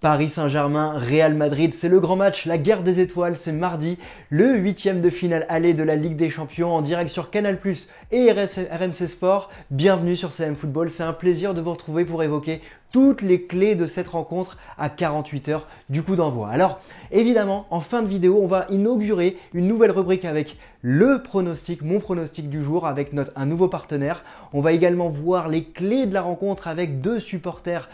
Paris Saint-Germain, Real Madrid, c'est le grand match, la guerre des étoiles, c'est mardi, le 8e de finale aller de la Ligue des Champions en direct sur Canal+ et RMC Sport. Bienvenue sur CM Football, c'est un plaisir de vous retrouver pour évoquer toutes les clés de cette rencontre à 48 heures du coup d'envoi. Alors évidemment, en fin de vidéo, on va inaugurer une nouvelle rubrique avec le pronostic, mon pronostic du jour avec un nouveau partenaire. On va également voir les clés de la rencontre avec deux supporters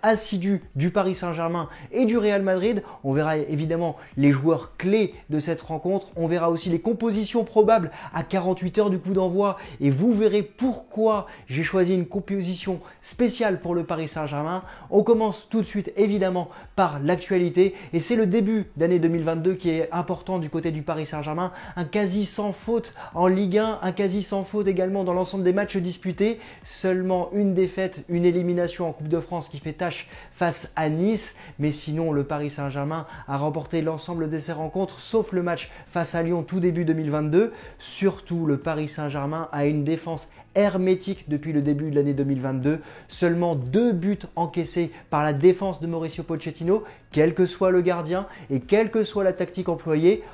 assidus du Paris Saint-Germain et du Real Madrid. On verra évidemment les joueurs clés de cette rencontre. On verra aussi les compositions probables à 48 heures du coup d'envoi et vous verrez pourquoi j'ai choisi une composition spéciale pour le Paris Saint-Germain. On commence tout de suite évidemment par l'actualité et c'est le début d'année 2022 qui est important du côté du Paris Saint-Germain. Un quasi sans faute en Ligue 1, un quasi sans faute également dans l'ensemble des matchs disputés. Seulement une défaite, une élimination en Coupe de France qui fait tâche face à Nice. Mais sinon, le Paris Saint-Germain a remporté l'ensemble de ses rencontres, sauf le match face à Lyon tout début 2022. Surtout, le Paris Saint-Germain a une défense hermétique depuis le début de l'année 2022. Seulement 2 buts encaissés par la défense de Mauricio Pochettino, quel que soit le gardien et quelle que soit la tactique employée,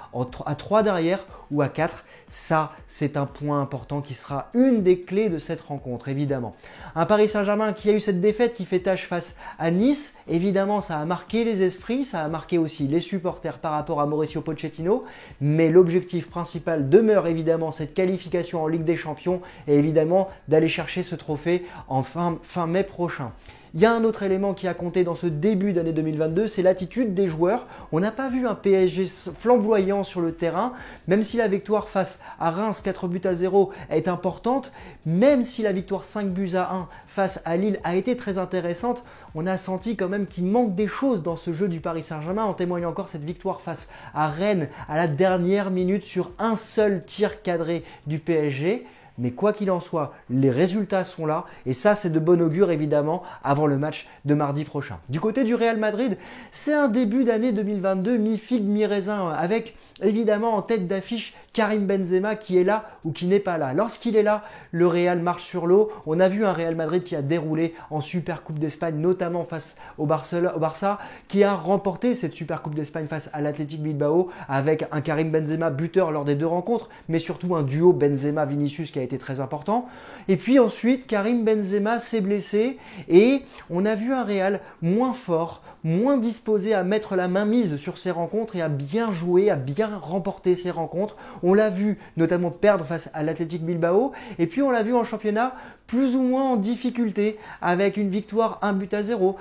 à 3 derrière ou à 4. Ça, c'est un point important qui sera une des clés de cette rencontre, évidemment. Un Paris Saint-Germain qui a eu cette défaite qui fait tâche face à Nice, évidemment, ça a marqué les esprits, ça a marqué aussi les supporters par rapport à Mauricio Pochettino, mais l'objectif principal demeure évidemment cette qualification en Ligue des Champions et évidemment d'aller chercher ce trophée en fin mai prochain. Il y a un autre élément qui a compté dans ce début d'année 2022, c'est l'attitude des joueurs. On n'a pas vu un PSG flamboyant sur le terrain, même si la victoire face à Reims 4-0 est importante, même si la victoire 5-1 face à Lille a été très intéressante, on a senti quand même qu'il manque des choses dans ce jeu du Paris Saint-Germain. En témoigne encore cette victoire face à Rennes à la dernière minute sur un seul tir cadré du PSG. Mais quoi qu'il en soit, les résultats sont là et ça c'est de bon augure évidemment avant le match de mardi prochain. Du côté du Real Madrid, c'est un début d'année 2022 mi-figue mi-raisin avec évidemment en tête d'affiche Karim Benzema qui est là ou qui n'est pas là. Lorsqu'il est là, le Real marche sur l'eau. On a vu un Real Madrid qui a déroulé en Super Coupe d'Espagne, notamment face au Barça, qui a remporté cette Super Coupe d'Espagne face à l'Athletic Bilbao avec un Karim Benzema buteur lors des 2 rencontres, mais surtout un duo Benzema-Vinicius qui a été très important. Et puis ensuite, Karim Benzema s'est blessé et on a vu un Real moins fort, moins disposé à mettre la main mise sur ses rencontres et à bien jouer, à bien remporter ses rencontres. On l'a vu notamment perdre face à l'Athletic Bilbao et puis on l'a vu en championnat plus ou moins en difficulté avec une victoire 1-0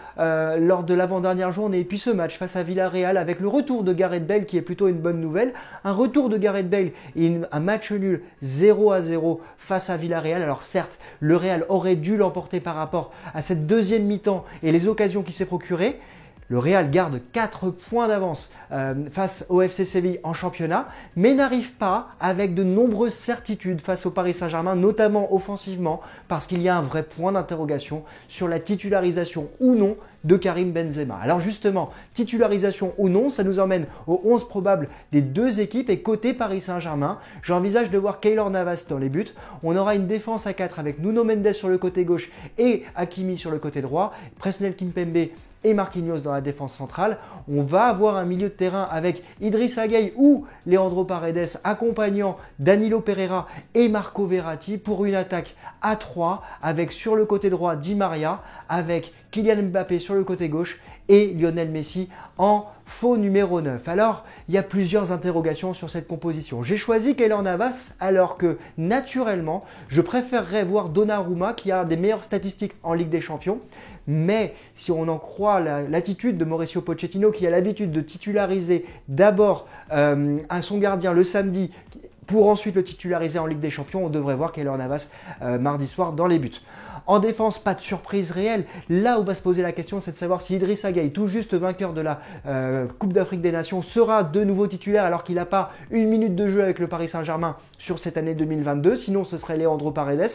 lors de l'avant-dernière journée. Et puis ce match face à Villarreal avec le retour de Gareth Bale qui est plutôt une bonne nouvelle. Un retour de Gareth Bale et un match nul 0-0 face à Villarreal. Alors certes, le Real aurait dû l'emporter par rapport à cette deuxième mi-temps et les occasions qu'il s'est procurées. Le Real garde 4 points d'avance face au FC Séville en championnat, mais n'arrive pas avec de nombreuses certitudes face au Paris Saint-Germain, notamment offensivement, parce qu'il y a un vrai point d'interrogation sur la titularisation ou non de Karim Benzema. Alors justement, titularisation ou non, ça nous emmène aux 11 probables des deux équipes et côté Paris Saint-Germain, j'envisage de voir Keylor Navas dans les buts. On aura une défense à 4 avec Nuno Mendes sur le côté gauche et Hakimi sur le côté droit, Presnel Kimpembe et Marquinhos dans la défense centrale. On va avoir un milieu de terrain avec Idrissa Gueye ou Leandro Paredes accompagnant Danilo Pereira et Marco Verratti pour une attaque à 3 avec sur le côté droit Di Maria, avec Kylian Mbappé sur le côté gauche et Lionel Messi en faux numéro 9. Alors, il y a plusieurs interrogations sur cette composition. J'ai choisi Keylor Navas alors que, naturellement, je préférerais voir Donnarumma qui a des meilleures statistiques en Ligue des Champions. Mais si on en croit l'attitude de Mauricio Pochettino qui a l'habitude de titulariser d'abord son gardien le samedi pour ensuite le titulariser en Ligue des Champions, on devrait voir Keylor Navas mardi soir dans les buts. En défense, pas de surprise réelle. Là où va se poser la question, c'est de savoir si Idrissa Gueye, tout juste vainqueur de la Coupe d'Afrique des Nations, sera de nouveau titulaire alors qu'il n'a pas une minute de jeu avec le Paris Saint-Germain sur cette année 2022. Sinon, ce serait Leandro Paredes.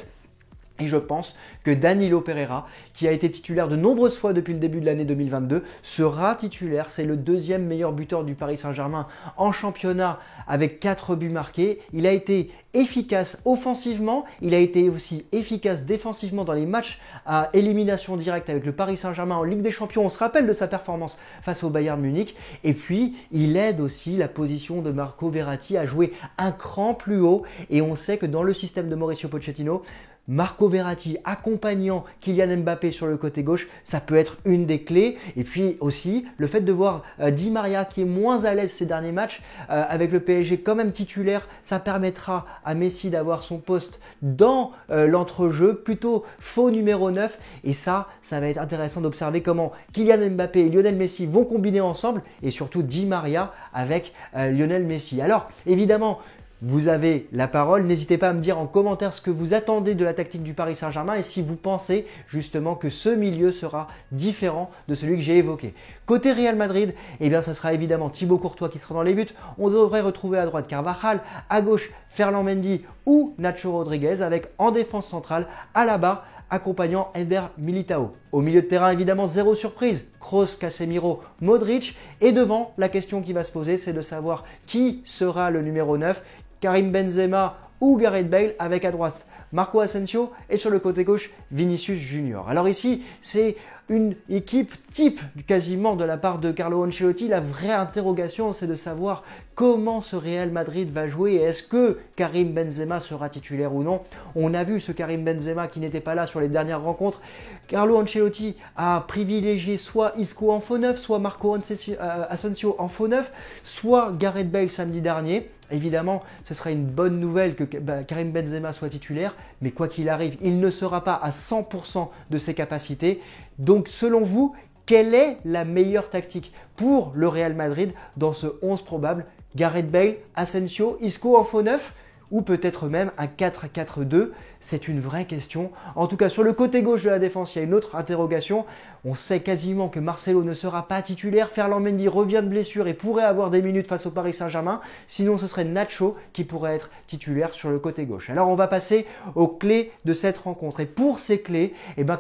Et je pense que Danilo Pereira, qui a été titulaire de nombreuses fois depuis le début de l'année 2022, sera titulaire. C'est le deuxième meilleur buteur du Paris Saint-Germain en championnat avec 4 buts marqués. Il a été efficace offensivement, il a été aussi efficace défensivement dans les matchs à élimination directe avec le Paris Saint-Germain en Ligue des Champions. On se rappelle de sa performance face au Bayern Munich. Et puis, il aide aussi la position de Marco Verratti à jouer un cran plus haut. Et on sait que dans le système de Mauricio Pochettino, Marco Verratti accompagnant Kylian Mbappé sur le côté gauche, ça peut être une des clés. Et puis aussi, le fait de voir Di Maria qui est moins à l'aise ces derniers matchs, avec le PSG quand même titulaire, ça permettra à Messi d'avoir son poste dans l'entrejeu, plutôt faux numéro 9. Et ça va être intéressant d'observer comment Kylian Mbappé et Lionel Messi vont combiner ensemble, et surtout Di Maria avec Lionel Messi. Alors, évidemment, vous avez la parole, n'hésitez pas à me dire en commentaire ce que vous attendez de la tactique du Paris Saint-Germain et si vous pensez justement que ce milieu sera différent de celui que j'ai évoqué. Côté Real Madrid, eh bien, ça sera évidemment Thibaut Courtois qui sera dans les buts. On devrait retrouver à droite Carvajal, à gauche Ferland Mendy ou Nacho Rodriguez avec en défense centrale Alaba accompagnant Eder Militao. Au milieu de terrain, évidemment, zéro surprise. Kroos, Casemiro, Modric. Et devant, la question qui va se poser, c'est de savoir qui sera le numéro 9. Karim Benzema ou Gareth Bale avec à droite Marco Asensio et sur le côté gauche Vinicius Junior. Alors ici, c'est une équipe type quasiment de la part de Carlo Ancelotti. La vraie interrogation, c'est de savoir comment ce Real Madrid va jouer et est-ce que Karim Benzema sera titulaire ou non. On a vu ce Karim Benzema qui n'était pas là sur les dernières rencontres. Carlo Ancelotti a privilégié soit Isco en faux neuf, soit Marco Asensio en faux neuf, soit Gareth Bale samedi dernier. Évidemment, ce sera une bonne nouvelle que Karim Benzema soit titulaire, mais quoi qu'il arrive, il ne sera pas à 100% de ses capacités. Donc selon vous, quelle est la meilleure tactique pour le Real Madrid dans ce 11 probable? Gareth Bale, Asensio, Isco en faux neuf ou peut-être même un 4-4-2? C'est une vraie question. En tout cas, sur le côté gauche de la défense, il y a une autre interrogation. On sait quasiment que Marcelo ne sera pas titulaire. Ferland Mendy revient de blessure et pourrait avoir des minutes face au Paris Saint-Germain. Sinon, ce serait Nacho qui pourrait être titulaire sur le côté gauche. Alors, on va passer aux clés de cette rencontre. Et pour ces clés,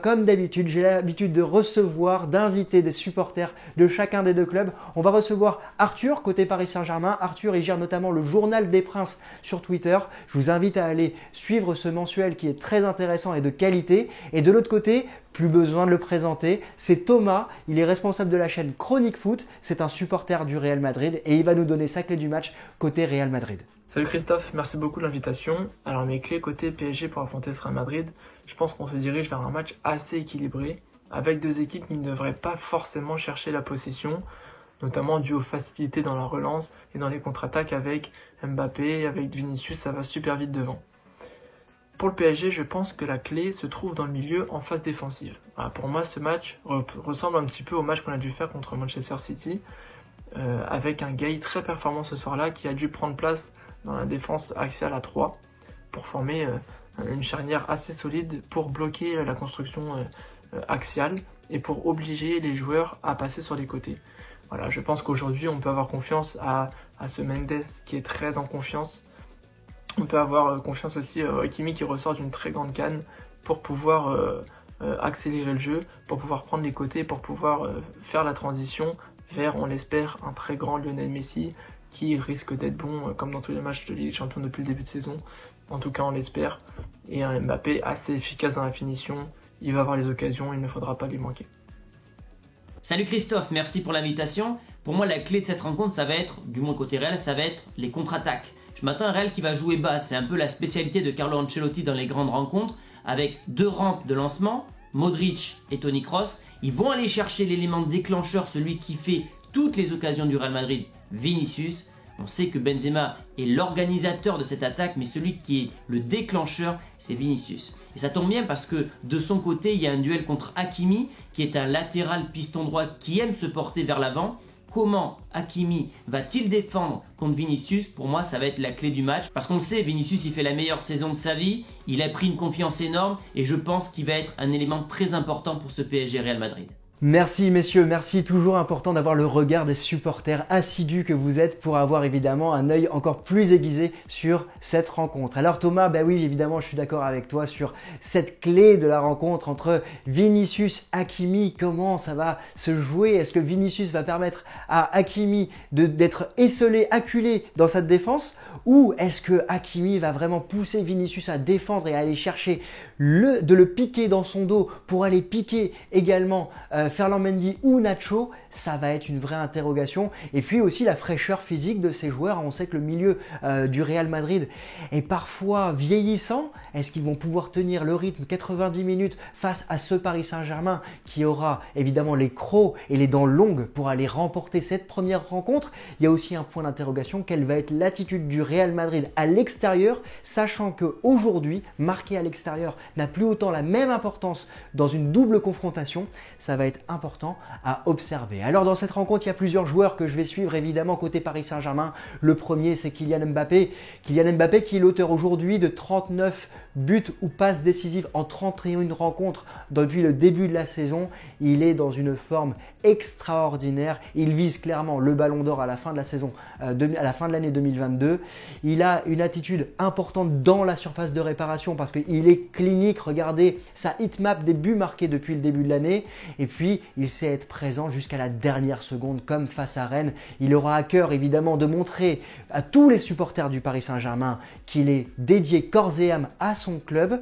comme d'habitude, j'ai l'habitude de recevoir, d'inviter des supporters de chacun des deux clubs. On va recevoir Arthur, côté Paris Saint-Germain. Arthur, il gère notamment le Journal des Princes sur Twitter. Je vous invite à aller suivre ce mensuel qui est très intéressant et de qualité. Et de l'autre côté, plus besoin de le présenter, c'est Thomas, il est responsable de la chaîne Chronique Foot, c'est un supporter du Real Madrid et il va nous donner sa clé du match côté Real Madrid. Salut Christophe, merci beaucoup de l'invitation. Alors mes clés côté PSG pour affronter ce Real Madrid, je pense qu'on se dirige vers un match assez équilibré, avec deux équipes qui ne devraient pas forcément chercher la possession, notamment dû aux facilités dans la relance et dans les contre-attaques avec Mbappé, avec Vinicius, ça va super vite devant. Pour le PSG, je pense que la clé se trouve dans le milieu en phase défensive. Voilà, pour moi, ce match ressemble un petit peu au match qu'on a dû faire contre Manchester City, avec un Gay très performant ce soir-là qui a dû prendre place dans la défense axiale à 3 pour former une charnière assez solide pour bloquer la construction axiale et pour obliger les joueurs à passer sur les côtés. Voilà, je pense qu'aujourd'hui, on peut avoir confiance à ce Mendes qui est très en confiance. On peut avoir confiance aussi à Hakimi qui ressort d'une très grande canne pour pouvoir accélérer le jeu, pour pouvoir prendre les côtés, pour pouvoir faire la transition vers, on l'espère, un très grand Lionel Messi qui risque d'être bon comme dans tous les matchs de Ligue des Champions depuis le début de saison. En tout cas, on l'espère. Et un Mbappé assez efficace dans la finition. Il va avoir les occasions, il ne faudra pas lui manquer. Salut Christophe, merci pour l'invitation. Pour moi, la clé de cette rencontre, ça va être, du moins côté Real, ça va être les contre-attaques. Je m'attends à un Real qui va jouer bas, c'est un peu la spécialité de Carlo Ancelotti dans les grandes rencontres, avec deux rampes de lancement, Modric et Toni Kroos. Ils vont aller chercher l'élément déclencheur, celui qui fait toutes les occasions du Real Madrid, Vinicius. On sait que Benzema est l'organisateur de cette attaque, mais celui qui est le déclencheur, c'est Vinicius. Et ça tombe bien parce que de son côté, il y a un duel contre Hakimi, qui est un latéral piston droit qui aime se porter vers l'avant. Comment Hakimi va-t-il défendre contre Vinicius? Pour moi, ça va être la clé du match. Parce qu'on le sait, Vinicius, il fait la meilleure saison de sa vie. Il a pris une confiance énorme et je pense qu'il va être un élément très important pour ce PSG Real Madrid. Merci messieurs, merci. Toujours important d'avoir le regard des supporters assidus que vous êtes pour avoir évidemment un œil encore plus aiguisé sur cette rencontre. Alors Thomas, ben oui évidemment je suis d'accord avec toi sur cette clé de la rencontre entre Vinicius et Hakimi. Comment ça va se jouer? Est-ce que Vinicius va permettre à Hakimi d'être esselé, acculé dans sa défense? Ou est-ce que Hakimi va vraiment pousser Vinicius à défendre et à aller chercher de le piquer dans son dos pour aller piquer également Ferland Mendy ou Nacho? Ça va être une vraie interrogation. Et puis aussi la fraîcheur physique de ces joueurs. On sait que le milieu du Real Madrid est parfois vieillissant. Est-ce qu'ils vont pouvoir tenir le rythme 90 minutes face à ce Paris Saint-Germain qui aura évidemment les crocs et les dents longues pour aller remporter cette première rencontre? Il y a aussi un point d'interrogation. Quelle va être l'attitude du Real Madrid à l'extérieur, sachant qu'aujourd'hui, marquer à l'extérieur n'a plus autant la même importance dans une double confrontation? Ça va être important à observer. Alors dans cette rencontre, il y a plusieurs joueurs que je vais suivre évidemment côté Paris Saint-Germain. Le premier, c'est Kylian Mbappé. Kylian Mbappé qui est l'auteur aujourd'hui de 39 buts ou passes décisives en 31 rencontres depuis le début de la saison. Il est dans une forme extraordinaire. Il vise clairement le ballon d'or à la fin de la saison, à la fin de l'année 2022. Il a une attitude importante dans la surface de réparation parce qu'il est clinique. Regardez sa hitmap des buts marqués depuis le début de l'année. Et puis, il sait être présent jusqu'à la dernière seconde comme face à Rennes. Il aura à cœur évidemment de montrer à tous les supporters du Paris Saint-Germain qu'il est dédié corps et âme à son club.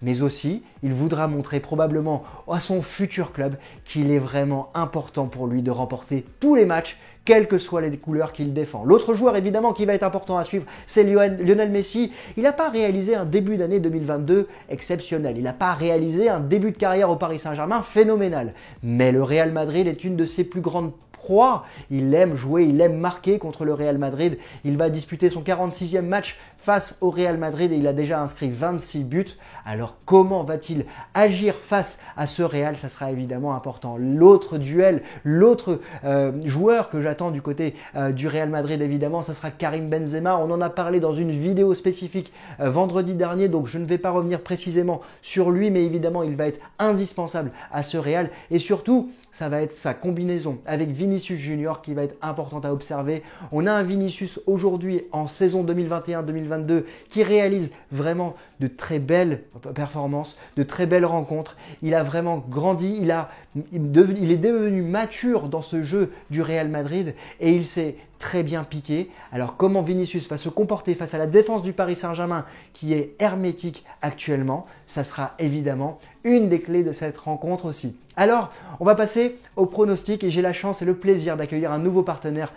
Mais aussi, il voudra montrer probablement à son futur club qu'il est vraiment important pour lui de remporter tous les matchs, quelles que soient les couleurs qu'il défend. L'autre joueur évidemment qui va être important à suivre, c'est Lionel Messi. Il n'a pas réalisé un début d'année 2022 exceptionnel. Il n'a pas réalisé un début de carrière au Paris Saint-Germain phénoménal. Mais le Real Madrid est une de ses plus grandes proies. Il aime jouer, il aime marquer contre le Real Madrid. Il va disputer son 46e match face au Real Madrid et il a déjà inscrit 26 buts. Alors comment va-t-il agir face à ce Real? Ça sera évidemment important. L'autre duel, l'autre joueur que j'attends du côté du Real Madrid évidemment, ça sera Karim Benzema. On en a parlé dans une vidéo spécifique vendredi dernier, donc je ne vais pas revenir précisément sur lui, mais évidemment il va être indispensable à ce Real et surtout ça va être sa combinaison avec Vinicius Junior qui va être importante à observer. On a un Vinicius aujourd'hui en saison 2021-2022 qui réalise vraiment de très belles performances, de très belles rencontres. Il a vraiment grandi, il est devenu mature dans ce jeu du Real Madrid et il s'est très bien piqué. Alors comment Vinicius va se comporter face à la défense du Paris Saint-Germain qui est hermétique actuellement? Ça sera évidemment une des clés de cette rencontre aussi. Alors, on va passer au pronostic et j'ai la chance et le plaisir d'accueillir un nouveau partenaire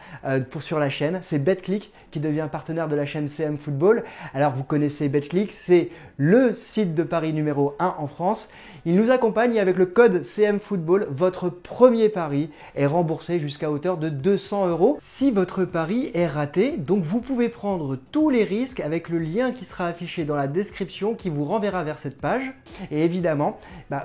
sur la chaîne. C'est Betclic qui devient partenaire de la chaîne CM Football. Alors, vous connaissez Betclic, c'est le site de paris numéro 1 en France. Il nous accompagne et avec le code CM Football, votre premier pari est remboursé jusqu'à hauteur de 200 €. Si votre pari est raté, donc vous pouvez prendre tous les risques avec le lien qui sera affiché dans la description qui vous renverra vers cette page. Et évidemment,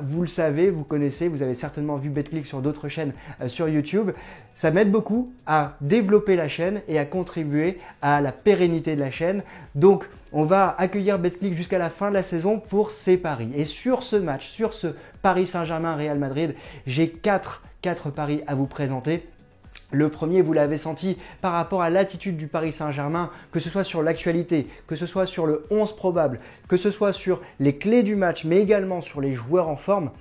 vous le savez, vous connaissez, vous avez certainement vu Betclic sur d'autres chaînes sur YouTube. Ça m'aide beaucoup à développer la chaîne et à contribuer à la pérennité de la chaîne. Donc, on va accueillir Betclic jusqu'à la fin de la saison pour ses paris. Et sur ce match, sur ce Paris Saint-Germain-Real Madrid, j'ai quatre paris à vous présenter. Le premier, vous l'avez senti par rapport à l'attitude du Paris Saint-Germain, que ce soit sur l'actualité, que ce soit sur le 11 probable, que ce soit sur les clés du match, mais également sur les joueurs en forme.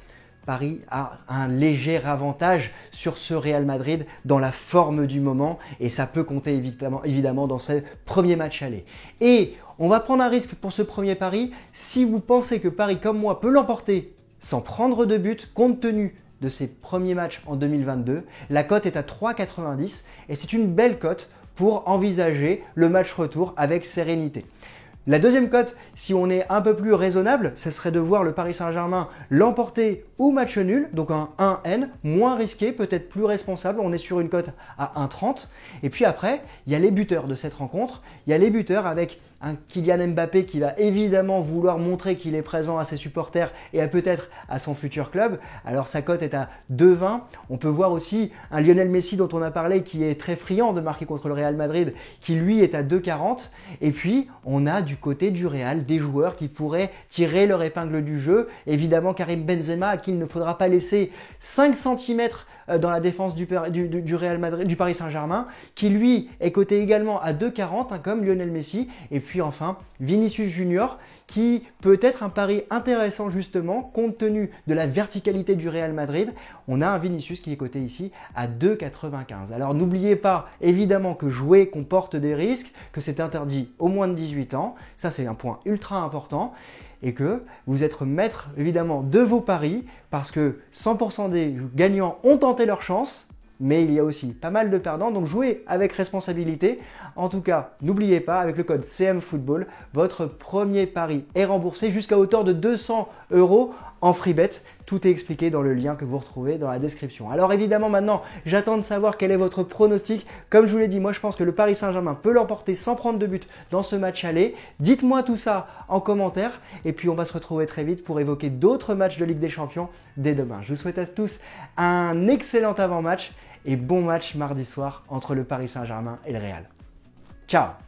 Paris a un léger avantage sur ce Real Madrid dans la forme du moment et ça peut compter évidemment dans ce premier match aller. Et on va prendre un risque pour ce premier pari. Si vous pensez que Paris, comme moi, peut l'emporter sans prendre de but compte tenu de ses premiers matchs en 2022, la cote est à 3,90 et c'est une belle cote pour envisager le match retour avec sérénité. La deuxième cote, si on est un peu plus raisonnable, ce serait de voir le Paris Saint-Germain l'emporter ou match nul, donc un 1N, moins risqué, peut-être plus responsable. On est sur une cote à 1,30. Et puis après, il y a les buteurs de cette rencontre. Il y a les buteurs avec un Kylian Mbappé qui va évidemment vouloir montrer qu'il est présent à ses supporters et peut-être à son futur club. Alors sa cote est à 2,20. On peut voir aussi un Lionel Messi dont on a parlé qui est très friand de marquer contre le Real Madrid qui lui est à 2,40. Et puis on a du côté du Real des joueurs qui pourraient tirer leur épingle du jeu. Évidemment Karim Benzema à qui il ne faudra pas laisser 5 cm dans la défense du Real Madrid, du Paris Saint-Germain, qui lui est coté également à 2,40 comme Lionel Messi. Et puis enfin Vinicius Junior qui peut être un pari intéressant justement compte tenu de la verticalité du Real Madrid. On a un Vinicius qui est coté ici à 2,95. Alors n'oubliez pas évidemment que jouer comporte des risques, que c'est interdit aux moins de 18 ans. Ça c'est un point ultra important. Et que vous êtes maître évidemment de vos paris parce que 100% des gagnants ont tenté leur chance, mais il y a aussi pas mal de perdants, donc jouez avec responsabilité. En tout cas, n'oubliez pas, avec le code CMFootball, votre premier pari est remboursé jusqu'à hauteur de 200 € en free bet. Tout est expliqué dans le lien que vous retrouvez dans la description. Alors évidemment maintenant, j'attends de savoir quel est votre pronostic. Comme je vous l'ai dit, moi je pense que le Paris Saint-Germain peut l'emporter sans prendre de but dans ce match aller. Dites-moi tout ça en commentaire et puis on va se retrouver très vite pour évoquer d'autres matchs de Ligue des Champions dès demain. Je vous souhaite à tous un excellent avant-match et bon match mardi soir entre le Paris Saint-Germain et le Real. Ciao!